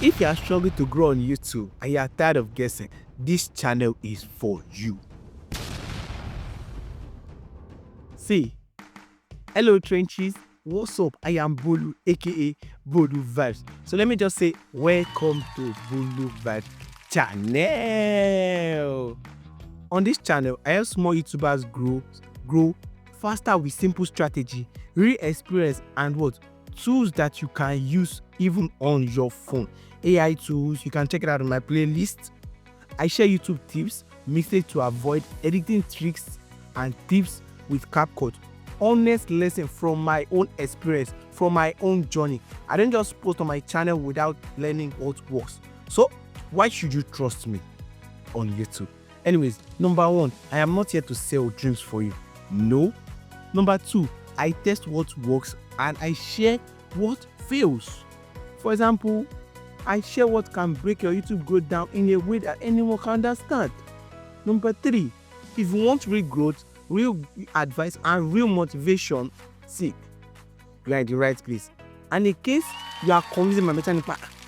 If you are struggling to grow on YouTube and you are tired of guessing, this channel is for you. See, hello trenches, what's up? I am Bolu, aka Boluvibes. So let me just say welcome to Boluvibes channel. On this channel, I help small YouTubers grow faster with simple strategy, real experience, and tools that you can use even on your phone. AI tools, you can check it out on my playlist. I share YouTube tips, mistakes to avoid, editing tricks and tips with CapCut. Honest lesson from my own experience, from my own journey. I don't just post on my channel without learning what works. So why should you trust me on YouTube? Anyways, number one, I am not here to sell dreams for you. No. Number two, I test what works and I share what fails. For example, I share what can break your YouTube growth down in a way that anyone can understand. Number three, if you want real growth, real advice, and real motivation, see, you are in the right place. And in case you are confusing my mechanic,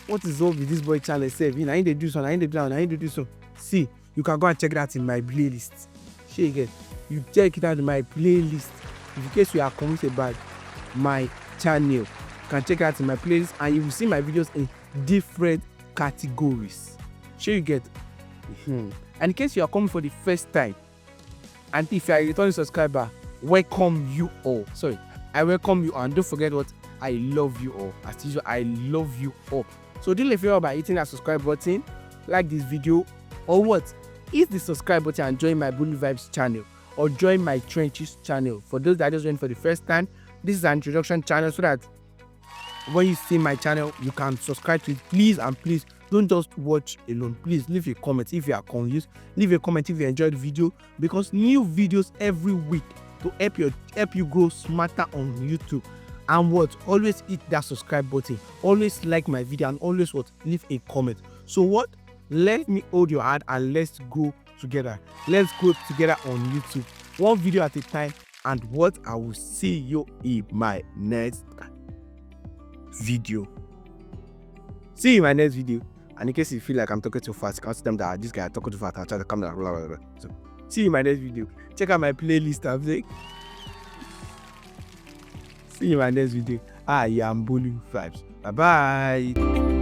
what is up with this boy channel? Say, I need to do so, I need to do that, I need to do so. See, you can go and check that in my playlist. Share again. You check it out in my playlist. In case you are confused about my channel, you can check it out in my playlist and you will see my videos in different categories. Sure you get. And in case you are coming for the first time, and if you are a returning subscriber, welcome you all. Sorry, I welcome you, and don't forget what I love you all. As usual, I love you all. So do me a favor by hitting that subscribe button, like this video, or hit the subscribe button and join my Boluvibes channel, or join my Trenches channel. For those that just joined for the first time, this is an introduction channel so that when you see my channel, you can subscribe to it. Please and please don't just watch alone. Please leave a comment if you are confused. Leave a comment if you enjoyed the video, because new videos every week to help you grow smarter on YouTube. And always hit that subscribe button. Always like my video and always leave a comment. So let me hold your hand and let's go together. Let's go together on YouTube, one video at a time. And I will see you in my next video. See you in my next video. And in case you feel like I'm talking too fast, you can tell them that this guy is talking too fast. I'll try to calm down. Blah, blah, blah. So see you in my next video. Check out my playlist. See you in my next video. I am Boluvibes. Bye bye.